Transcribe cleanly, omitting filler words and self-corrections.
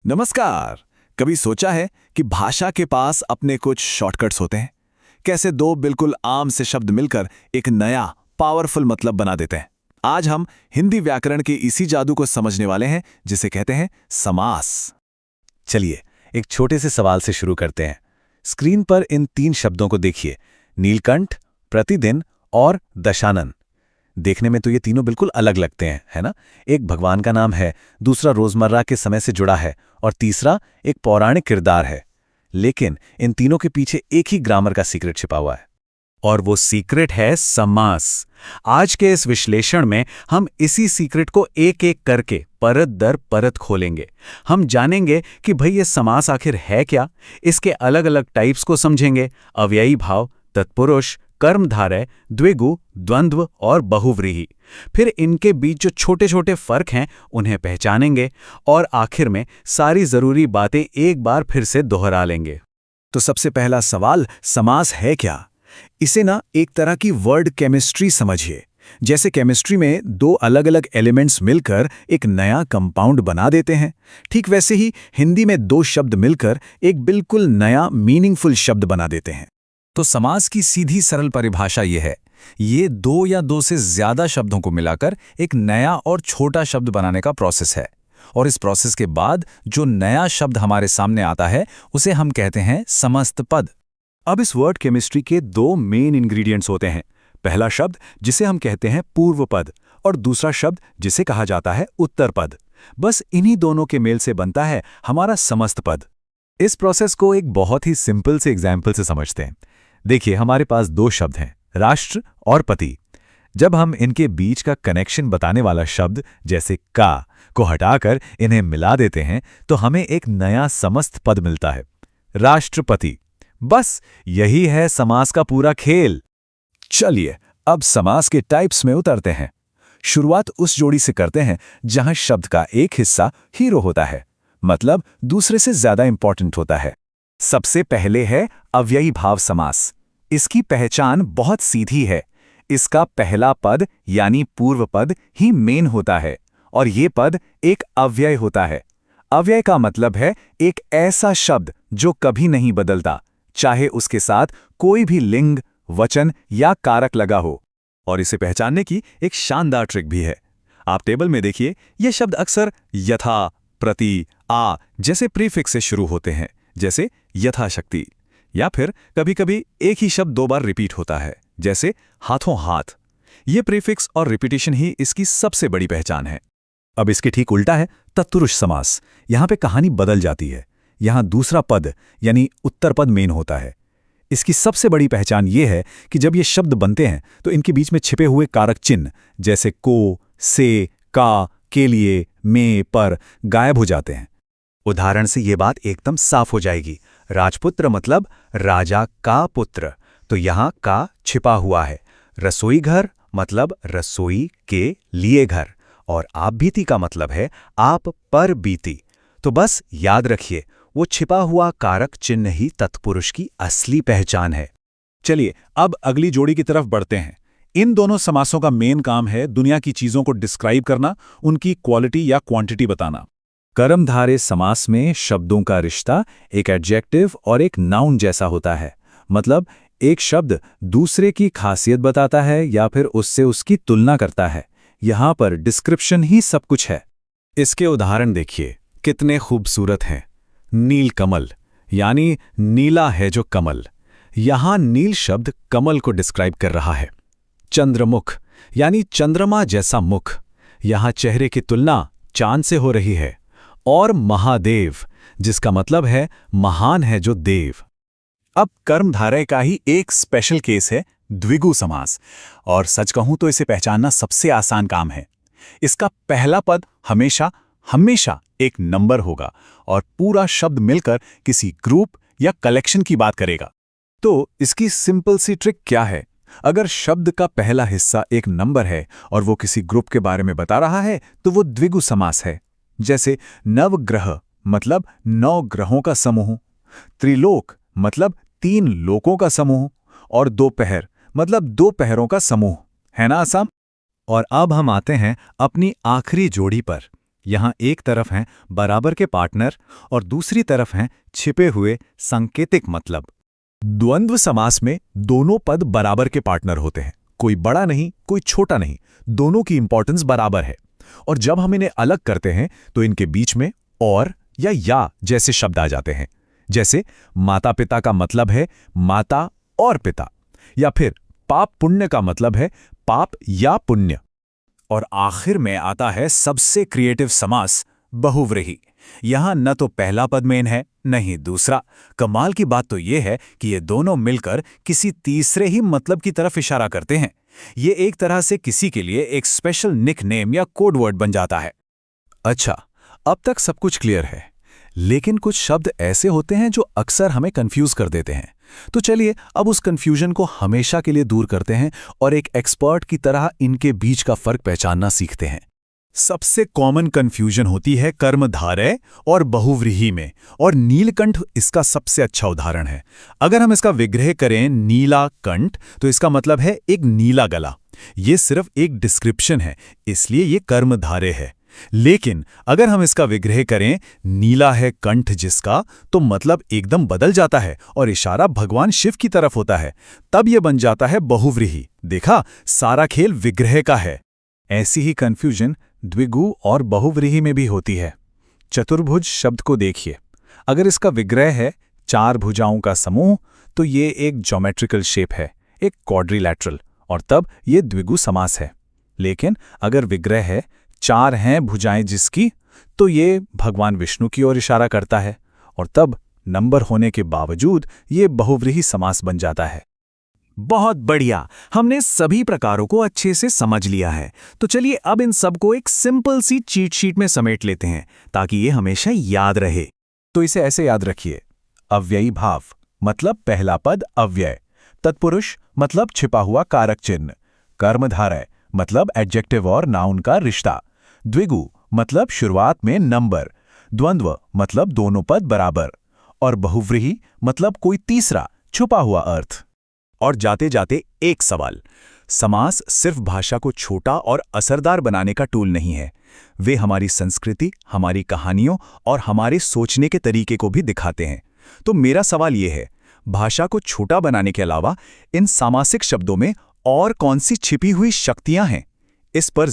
नमस्कार। कभी सोचा है कि भाषा के पास अपने कुछ शॉर्टकट्स होते हैं? कैसे दो बिल्कुल आम से शब्द मिलकर एक नया पावरफुल मतलब बना देते हैं। आज हम हिंदी व्याकरण के इसी जादू को समझने वाले हैं जिसे कहते हैं समास। चलिए एक छोटे से सवाल से शुरू करते हैं। स्क्रीन पर इन 3 शब्दों को देखिए, नीलकंठ, प्रतिदिन और दशानन। देखने में तो ये तीनों बिल्कुल अलग लगते हैं, है ना? एक भगवान का नाम है, दूसरा रोजमर्रा के समय से जुड़ा है और तीसरा एक पौराणिक किरदार है। लेकिन इन तीनों के पीछे एक ही ग्रामर का सीक्रेट छिपा हुआ है, और वो सीक्रेट है समास। आज के इस विश्लेषण में हम इसी सीक्रेट को एक एक करके परत दर परत खोलेंगे। हम जानेंगे कि भाई ये समास आखिर है क्या, इसके अलग अलग टाइप्स को समझेंगे, अव्ययी भाव, तत्पुरुष, कर्मधारय, द्विगु, द्वंद्व और बहुव्रीहि। फिर इनके बीच जो छोटे छोटे फर्क हैं उन्हें पहचानेंगे और आखिर में सारी जरूरी बातें एक बार फिर से दोहरा लेंगे। तो सबसे पहला सवाल, समास है क्या? इसे ना एक तरह की वर्ड केमिस्ट्री समझिए। जैसे केमिस्ट्री में दो अलग अलग एलिमेंट्स मिलकर एक नया कंपाउंड बना देते हैं, ठीक वैसे ही हिंदी में दो शब्द मिलकर एक बिल्कुल नया मीनिंगफुल शब्द बना देते हैं। तो समास की सीधी सरल परिभाषा ये है, ये दो या दो से ज्यादा शब्दों को मिलाकर एक नया और छोटा शब्द बनाने का प्रोसेस है। और इस प्रोसेस के बाद जो नया शब्द हमारे सामने आता है उसे हम कहते हैं समस्त पद। अब इस वर्ड केमिस्ट्री के 2 मेन इंग्रेडिएंट्स होते हैं। पहला शब्द जिसे हम कहते हैं पूर्व पद और दूसरा शब्द जिसे कहा जाता है उत्तर पद। बस इन्हीं दोनों के मेल से बनता है हमारा समस्त पद। इस प्रोसेस को एक बहुत ही सिंपल से एग्जाम्पल से समझते हैं। देखिए, हमारे पास 2 शब्द हैं, राष्ट्र और पति। जब हम इनके बीच का कनेक्शन बताने वाला शब्द जैसे का को हटाकर इन्हें मिला देते हैं तो हमें एक नया समस्त पद मिलता है, राष्ट्रपति। बस यही है समास का पूरा खेल। चलिए अब समास के टाइप्स में उतरते हैं। शुरुआत उस जोड़ी से करते हैं जहां शब्द का एक हिस्सा हीरो होता है, मतलब दूसरे से ज्यादा इंपॉर्टेंट होता है। सबसे पहले है अव्ययी भाव समास। इसकी पहचान बहुत सीधी है। इसका पहला पद यानी पूर्व पद ही मेन होता है और ये पद एक अव्यय होता है। अव्यय का मतलब है एक ऐसा शब्द जो कभी नहीं बदलता, चाहे उसके साथ कोई भी लिंग, वचन या कारक लगा हो। और इसे पहचानने की एक शानदार ट्रिक भी है। आप टेबल में देखिए, ये शब्द अक्सर यथा, प्रति, आ जैसे प्रीफिक्स से शुरू होते हैं, जैसे यथाशक्ति। या फिर कभी-कभी एक ही शब्द 2 बार रिपीट होता है, जैसे हाथों हाथ। ये प्रीफिक्स और रिपीटिशन ही इसकी सबसे बड़ी पहचान है। अब इसके ठीक उल्टा है तत्पुरुष समास। यहाँ पे कहानी बदल जाती है। यहाँ दूसरा पद यानी उत्तर पद मेन होता है। इसकी सबसे बड़ी पहचान ये है कि जब ये शब्द बनते हैं तो इनके बीच में छिपे हुए कारक चिन्ह जैसे को, से, का, के लिए, में, पर गायब हो जाते हैं। उदाहरण से ये बात एकदम साफ हो जाएगी। राजपुत्र मतलब राजा का पुत्र, तो यहाँ का छिपा हुआ है। रसोई घर मतलब रसोई के लिए घर, और आप बीती का मतलब है आप पर बीती। तो बस याद रखिए, वो छिपा हुआ कारक चिन्ह ही तत्पुरुष की असली पहचान है। चलिए अब अगली जोड़ी की तरफ बढ़ते हैं। इन दोनों समासों का मेन काम है दुनिया की चीजों को डिस्क्राइब करना, उनकी क्वालिटी या क्वांटिटी बताना। कर्मधारय समास में शब्दों का रिश्ता एक एडजेक्टिव और एक नाउन जैसा होता है, मतलब एक शब्द दूसरे की खासियत बताता है या फिर उससे उसकी तुलना करता है। यहाँ पर डिस्क्रिप्शन ही सब कुछ है। इसके उदाहरण देखिए, कितने खूबसूरत हैं। नील कमल यानी नीला है जो कमल। यहाँ नील शब्द कमल को डिस्क्राइब कर रहा है। चंद्रमुख यानी चंद्रमा जैसा मुख। यहाँ चेहरे की तुलना चांद से हो रही है। और महादेव, जिसका मतलब है महान है जो देव। अब कर्मधारय का ही एक स्पेशल केस है द्विगु समास, और सच कहूं तो इसे पहचानना सबसे आसान काम है। इसका पहला पद हमेशा हमेशा एक नंबर होगा और पूरा शब्द मिलकर किसी ग्रुप या कलेक्शन की बात करेगा। तो इसकी सिंपल सी ट्रिक क्या है? अगर शब्द का पहला हिस्सा एक नंबर है और वो किसी ग्रुप के बारे में बता रहा है तो वो द्विगु समास है। जैसे नवग्रह मतलब 9 ग्रहों का समूह, त्रिलोक मतलब 3 लोकों का समूह, और दोपहर मतलब 2 पहरों का समूह। है ना आसान? और अब हम आते हैं अपनी आखिरी जोड़ी पर, यहाँ एक तरफ हैं बराबर के पार्टनर और दूसरी तरफ हैं छिपे हुए सांकेतिक मतलब। द्वंद्व समास में दोनों पद बराबर के पार्टनर होते हैं, कोई बड़ा नहीं कोई छोटा नहीं, दोनों की इंपॉर्टेंस बराबर है। और जब हम इन्हें अलग करते हैं तो इनके बीच में और या जैसे शब्द आ जाते हैं। जैसे माता पिता का मतलब है माता और पिता, या फिर पाप पुण्य का मतलब है पाप या पुण्य। और आखिर में आता है सबसे क्रिएटिव समास, बहुव्रीहि। यहां न तो पहला पद मेन है न ही दूसरा। कमाल की बात तो यह है कि ये दोनों मिलकर किसी तीसरे ही मतलब की तरफ इशारा करते हैं। ये एक तरह से किसी के लिए एक स्पेशल निकनेम या कोड वर्ड बन जाता है। अच्छा, अब तक सब कुछ क्लियर है, लेकिन कुछ शब्द ऐसे होते हैं जो अक्सर हमें कंफ्यूज कर देते हैं। तो चलिए अब उस कंफ्यूजन को हमेशा के लिए दूर करते हैं और एक एक्सपर्ट की तरह इनके बीच का फर्क पहचानना सीखते हैं। सबसे कॉमन कंफ्यूजन होती है कर्मधारय और बहुव्रीहि में, और नीलकंठ इसका सबसे अच्छा उदाहरण है। अगर हम इसका विग्रह करें नीला कंठ, तो इसका मतलब है एक नीला गला। ये सिर्फ एक डिस्क्रिप्शन है, इसलिए ये कर्मधारय है। लेकिन अगर हम इसका विग्रह करें नीला है कंठ जिसका, तो मतलब एकदम बदल जाता है और इशारा भगवान शिव की तरफ होता है। तब यह बन जाता है बहुव्रीहि। देखा, सारा खेल विग्रह का है। ऐसी ही कंफ्यूजन द्विगु और बहुव्रीहि में भी होती है। चतुर्भुज शब्द को देखिए, अगर इसका विग्रह है चार भुजाओं का समूह, तो ये एक ज्योमेट्रिकल शेप है, एक क्वाड्रिलैटरल, और तब ये द्विगु समास है। लेकिन अगर विग्रह है चार हैं भुजाएं जिसकी, तो ये भगवान विष्णु की ओर इशारा करता है, और तब नंबर होने के बावजूद ये बहुव्रीहि समास बन जाता है। बहुत बढ़िया, हमने सभी प्रकारों को अच्छे से समझ लिया है। तो चलिए अब इन सब को एक सिंपल सी चीट शीट में समेट लेते हैं ताकि ये हमेशा याद रहे। तो इसे ऐसे याद रखिए, अव्ययी भाव मतलब पहला पद अव्यय, तत्पुरुष मतलब छिपा हुआ कारक चिन्ह, कर्मधारय मतलब एडजेक्टिव और नाउन का रिश्ता, द्विगु मतलब शुरुआत में नंबर, द्वंद्व मतलब दोनों पद बराबर, और बहुव्रीहि मतलब कोई तीसरा छुपा हुआ अर्थ। और जाते जाते एक सवाल, समास सिर्फ भाषा को छोटा और असरदार बनाने का टूल नहीं है, वे हमारी संस्कृति, हमारी कहानियों और हमारे सोचने के तरीके को भी दिखाते हैं। तो मेरा सवाल ये है, भाषा को छोटा बनाने के अलावा इन सामासिक शब्दों में और कौन सी छिपी हुई शक्तियां हैं? इस पर